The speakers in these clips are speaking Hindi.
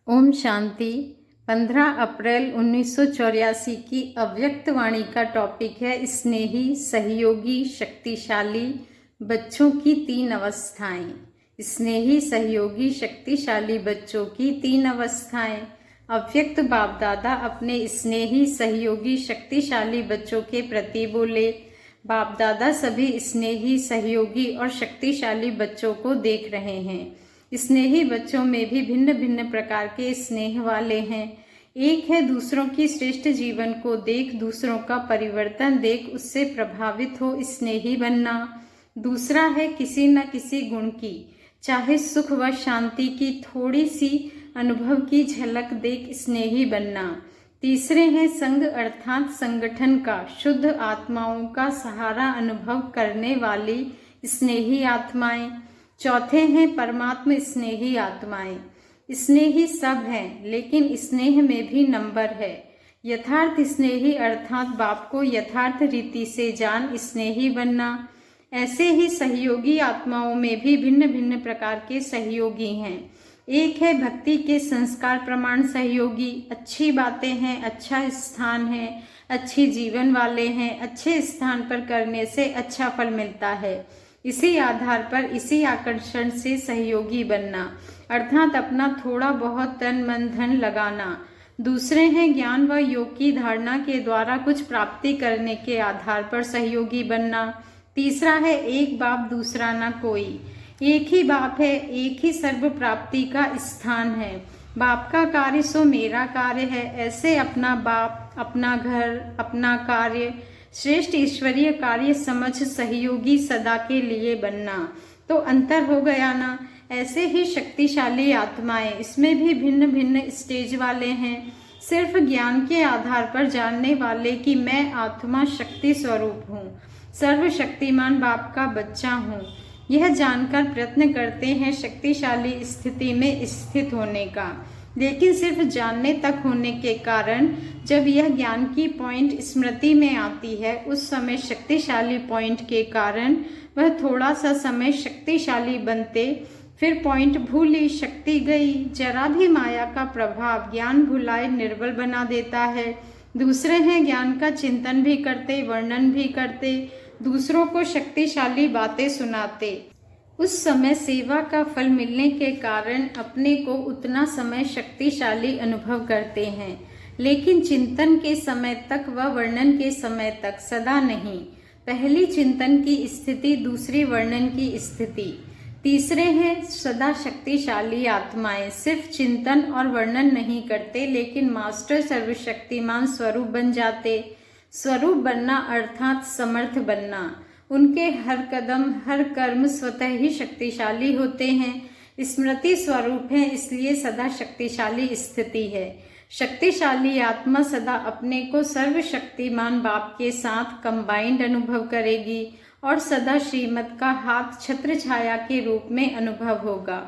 ओम शांति। 15 अप्रैल 1984 की अव्यक्त वाणी का टॉपिक है स्नेही, सहयोगी, शक्तिशाली बच्चों की 3 अवस्थाएं। स्नेही, सहयोगी, शक्तिशाली बच्चों की 3 अवस्थाएं। अव्यक्त बाप दादा अपने स्नेही, सहयोगी, शक्तिशाली बच्चों के प्रति बोले। बाप दादा सभी स्नेही, सहयोगी और शक्तिशाली बच्चों को देख रहे हैं। स्नेही बच्चों में भी भिन्न भिन्न प्रकार के स्नेह वाले हैं। एक है दूसरों की श्रेष्ठ जीवन को देख, दूसरों का परिवर्तन देख उससे प्रभावित हो स्नेही बनना। दूसरा है किसी न किसी गुण की, चाहे सुख व शांति की थोड़ी सी अनुभव की झलक देख स्नेही बनना। तीसरे हैं संघ अर्थात संगठन का, शुद्ध आत्माओं का सहारा अनुभव करने वाली स्नेही आत्माएं। चौथे हैं परमात्मा स्नेही आत्माएं। स्नेही सब हैं, लेकिन स्नेह में भी नंबर है। यथार्थ स्नेही अर्थात बाप को यथार्थ रीति से जान स्नेही बनना। ऐसे ही सहयोगी आत्माओं में भी भिन्न भिन्न प्रकार के सहयोगी हैं। एक है भक्ति के संस्कार प्रमाण सहयोगी, अच्छी बातें हैं, अच्छा स्थान है, अच्छी जीवन वाले हैं, अच्छे स्थान पर करने से अच्छा फल मिलता है। इसी आधार पर, इसी आकर्षण से सहयोगी बनना अर्थात अपना थोड़ा बहुत तन मन धन लगाना। दूसरे हैं ज्ञान व योग की धारणा के द्वारा कुछ प्राप्ति करने के आधार पर सहयोगी बनना। तीसरा है एक बाप दूसरा ना कोई, एक ही बाप है, एक ही सर्व प्राप्ति का स्थान है। बाप का कार्य सो मेरा कार्य है, ऐसे अपना बाप, अपना घर, अपना कार्य श्रेष्ठ ईश्वरीय कार्य समझ सहयोगी सदा के लिए बनना। तो अंतर हो गया ना। ऐसे ही शक्तिशाली आत्माएं, इसमें भी भिन्न भिन्न स्टेज वाले हैं। सिर्फ ज्ञान के आधार पर जानने वाले कि मैं आत्मा शक्ति स्वरूप हूँ, सर्वशक्तिमान बाप का बच्चा हूँ, यह जानकर प्रयत्न करते हैं शक्तिशाली स्थिति में स्थित होने का। लेकिन सिर्फ जानने तक होने के कारण जब यह ज्ञान की पॉइंट स्मृति में आती है, उस समय शक्तिशाली पॉइंट के कारण वह थोड़ा सा समय शक्तिशाली बनते, फिर पॉइंट भूली, शक्ति गई, जरा भी माया का प्रभाव ज्ञान भुलाए निर्बल बना देता है। दूसरे हैं ज्ञान का चिंतन भी करते, वर्णन भी करते, दूसरों को शक्तिशाली बातें सुनाते। उस समय सेवा का फल मिलने के कारण अपने को उतना समय शक्तिशाली अनुभव करते हैं, लेकिन चिंतन के समय तक व वर्णन के समय तक सदा नहीं। पहली चिंतन की स्थिति, दूसरी वर्णन की स्थिति। तीसरे हैं सदा शक्तिशाली आत्माएं, सिर्फ चिंतन और वर्णन नहीं करते, लेकिन मास्टर सर्वशक्तिमान स्वरूप बन जाते। स्वरूप बनना अर्थात समर्थ बनना। उनके हर कदम, हर कर्म स्वतः ही शक्तिशाली होते हैं। स्मृति स्वरूप है, इसलिए सदा शक्तिशाली स्थिति है। शक्तिशाली आत्मा सदा अपने को सर्वशक्तिमान बाप के साथ कंबाइंड अनुभव करेगी और सदा श्रीमत का हाथ छत्र छाया के रूप में अनुभव होगा।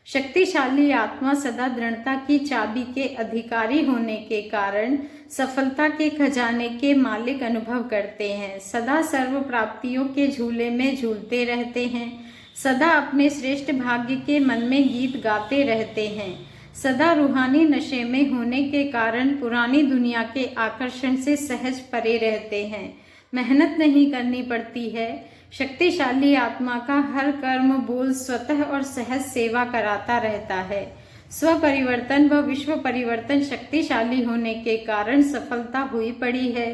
शक्तिशाली आत्मा सदा दृढ़ता की चाबी के अधिकारी होने के कारण सफलता के खजाने के मालिक अनुभव करते हैं। सदा सर्व प्राप्तियों के झूले में झूलते रहते हैं। सदा अपने श्रेष्ठ भाग्य के मन में गीत गाते रहते हैं। सदा रूहानी नशे में होने के कारण पुरानी दुनिया के आकर्षण से सहज परे रहते हैं। मेहनत नहीं करनी पड़ती है। शक्तिशाली आत्मा का हर कर्म बोल स्वतः और सहज सेवा कराता रहता है। स्व परिवर्तन व विश्व परिवर्तन शक्तिशाली होने के कारण सफलता हुई पड़ी है।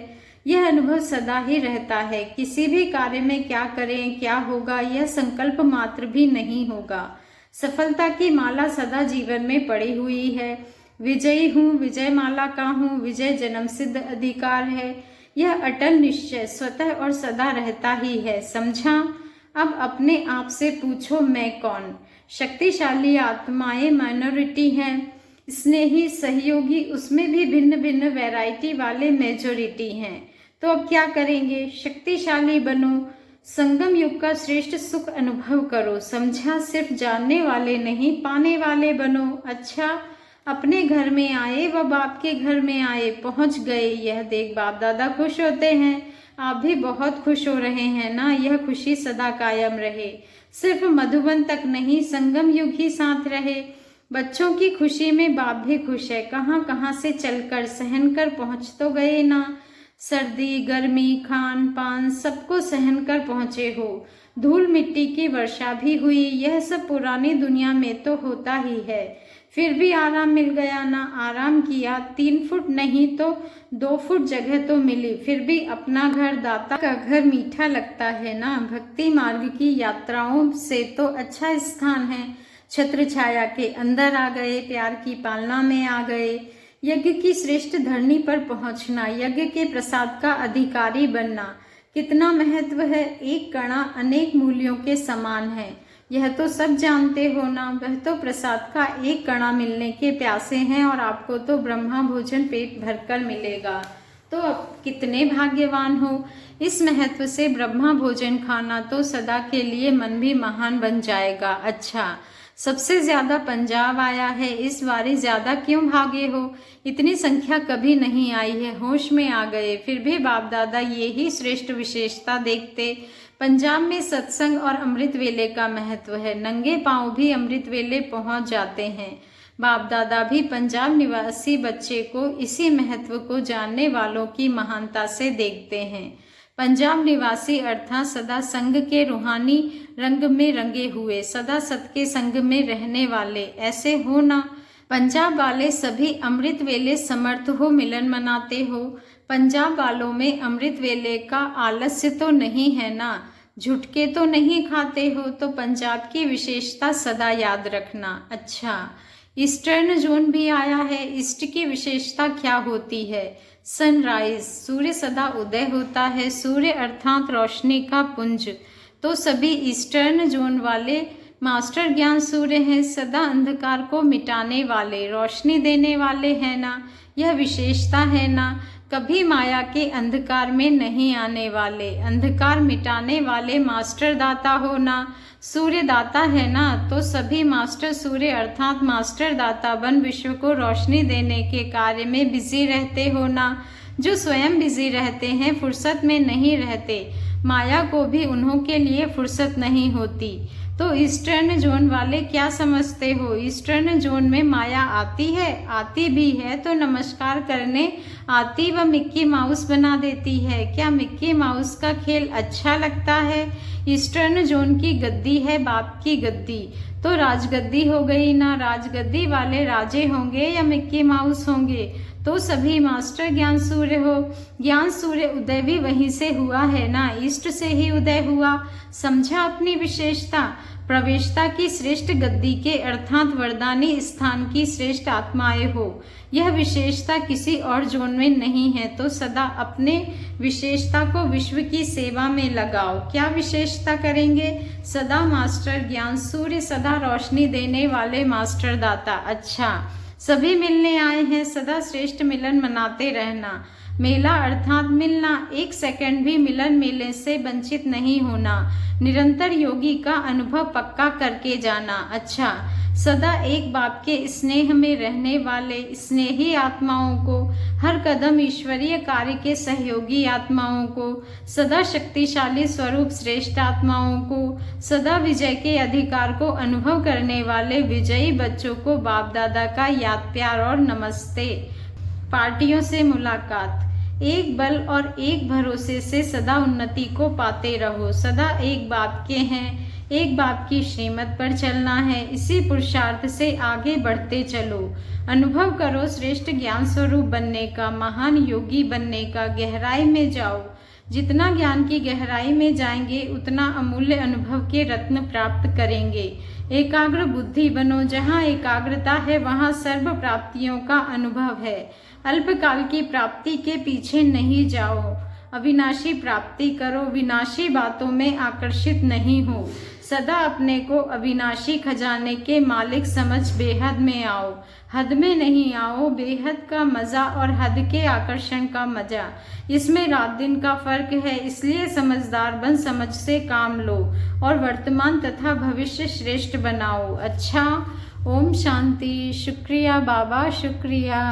यह अनुभव सदा ही रहता है। किसी भी कार्य में क्या करें, क्या होगा, यह संकल्प मात्र भी नहीं होगा। सफलता की माला सदा जीवन में पड़ी हुई है। विजयी हूँ, विजय माला का हूँ, विजय जन्म सिद्ध अधिकार है। यह अटल निश्चय स्वतः और सदा रहता ही है। समझा? अब अपने आप से पूछो, मैं कौन? शक्तिशाली आत्माएं माइनॉरिटी हैं, स्नेही सहयोगी उसमें भी भिन्न भिन्न वैरायटी वाले मेजोरिटी हैं। तो अब क्या करेंगे? शक्तिशाली बनो, संगम युग का श्रेष्ठ सुख अनुभव करो। समझा? सिर्फ जानने वाले नहीं, पाने वाले बनो। अच्छा, अपने घर में आए व बाप के घर में आए, पहुंच गए, यह देख बाप दादा खुश होते हैं। आप भी बहुत खुश हो रहे हैं ना। यह खुशी सदा कायम रहे। सिर्फ मधुबन तक नहीं, संगम युग ही साथ रहे। बच्चों की खुशी में बाप भी खुश है। कहाँ कहाँ से चलकर सहन कर पहुँच तो गए ना। सर्दी गर्मी खान पान सबको सहन कर पहुँचे हो। धूल मिट्टी की वर्षा भी हुई, यह सब पुरानी दुनिया में तो होता ही है। फिर भी आराम मिल गया ना। आराम किया, 3 फुट नहीं तो 2 फुट जगह तो मिली। फिर भी अपना घर, दाता का घर मीठा लगता है ना। भक्ति मार्ग की यात्राओं से तो अच्छा स्थान है। छत्र छाया के अंदर आ गए, प्यार की पालना में आ गए। यज्ञ की श्रेष्ठ धरनी पर पहुंचना, यज्ञ के प्रसाद का अधिकारी बनना, कितना महत्व है। एक कणा अनेक मूल्यों के समान है, यह तो सब जानते हो ना। वह तो प्रसाद का एक कणा मिलने के प्यासे हैं और आपको तो ब्रह्मा भोजन पेट भरकर मिलेगा। तो अब कितने भाग्यवान हो। इस महत्व से ब्रह्मा भोजन खाना तो सदा के लिए मन भी महान बन जाएगा। अच्छा, सबसे ज्यादा पंजाब आया है, इस बारी ज्यादा क्यों भागे हो। इतनी संख्या कभी नहीं आई है। होश में आ गए, फिर भी बाप दादा ये ही श्रेष्ठ विशेषता देखते। पंजाब में सत्संग और अमृत वेले का महत्व है। नंगे पांव भी अमृत वेले पहुंच जाते हैं। बाप दादा भी पंजाब निवासी बच्चे को इसी महत्व को जानने वालों की महानता से देखते हैं। पंजाब निवासी अर्थात सदा संग के रूहानी रंग में रंगे हुए, सदा सत के संग में रहने वाले, ऐसे हो ना। पंजाब वाले सभी अमृत वेले समर्थ हो मिलन मनाते हो। पंजाब वालों में अमृत वेले का आलस्य तो नहीं है ना। झुटके तो नहीं खाते हो। तो पंजाब की विशेषता सदा याद रखना। अच्छा, ईस्टर्न जोन भी आया है। ईस्ट की विशेषता क्या होती है। सनराइज, सूर्य सदा उदय होता है। सूर्य अर्थात रोशनी का पुंज। तो सभी ईस्टर्न जोन वाले मास्टर ज्ञान सूर्य हैं, सदा अंधकार को मिटाने वाले, रोशनी देने वाले हैं ना। यह विशेषता है ना। कभी माया के अंधकार में नहीं आने वाले, अंधकार मिटाने वाले मास्टर दाता हो ना। सूर्य दाता है ना, तो सभी मास्टर सूर्य अर्थात मास्टर दाता बन विश्व को रोशनी देने के कार्य में बिजी रहते हो ना। जो स्वयं बिजी रहते हैं, फुर्सत में नहीं रहते, माया को भी उन्हों के लिए फुर्सत नहीं होती। तो ईस्टर्न जोन वाले क्या समझते हो। ईस्टर्न जोन में माया आती है, आती भी है तो नमस्कार करने आती व मिक्की माउस बना देती है। क्या मिक्की माउस का खेल अच्छा लगता है। ईस्टर्न जोन की गद्दी है बाप की गद्दी, तो राजगद्दी हो गई ना। राजगद्दी वाले राजे होंगे या मिक्की माउस होंगे। तो सभी मास्टर ज्ञान सूर्य हो। ज्ञान सूर्य उदय भी वहीं से हुआ है ना, ईस्ट से ही उदय हुआ। समझा अपनी विशेषता। प्रवेशता की श्रेष्ठ गद्दी के अर्थात वरदानी स्थान की श्रेष्ठ आत्माएं हो। यह विशेषता किसी और जोन में नहीं है। तो सदा अपने विशेषता को विश्व की सेवा में लगाओ। क्या विशेषता करेंगे। सदा मास्टर ज्ञान सूर्य, सदा रोशनी देने वाले मास्टर दाता। अच्छा, सभी मिलने आए हैं, सदा श्रेष्ठ मिलन मनाते रहना। मेला अर्थात मिलना, 1 सेकंड भी मिलन मेले से वंचित नहीं होना। निरंतर योगी का अनुभव पक्का करके जाना। अच्छा, सदा एक बाप के स्नेह में रहने वाले स्नेही आत्माओं को, हर कदम ईश्वरीय कार्य के सहयोगी आत्माओं को, सदा शक्तिशाली स्वरूप श्रेष्ठ आत्माओं को, सदा विजय के अधिकार को अनुभव करने वाले विजयी बच्चों को बाप दादा का याद प्यार और नमस्ते। पार्टियों से मुलाकात। एक बल और एक भरोसे से सदा उन्नति को पाते रहो। सदा एक बाप के हैं, एक बाप की श्रीमत पर चलना है। इसी पुरुषार्थ से आगे बढ़ते चलो। अनुभव करो श्रेष्ठ ज्ञान स्वरूप बनने का, महान योगी बनने का। गहराई में जाओ। जितना ज्ञान की गहराई में जाएंगे उतना अमूल्य अनुभव के रत्न प्राप्त करेंगे। एकाग्र बुद्धि बनो। जहाँ एकाग्रता है वहाँ सर्व प्राप्तियों का अनुभव है। अल्पकाल की प्राप्ति के पीछे नहीं जाओ, अविनाशी प्राप्ति करो। विनाशी बातों में आकर्षित नहीं हो। सदा अपने को अविनाशी खजाने के मालिक समझ बेहद में आओ। हद में नहीं आओ। बेहद का मजा और हद के आकर्षण का मजा, इसमें रात दिन का फर्क है। इसलिए समझदार बन समझ से काम लो और वर्तमान तथा भविष्य श्रेष्ठ बनाओ। अच्छा, ओम शांति। शुक्रिया बाबा, शुक्रिया।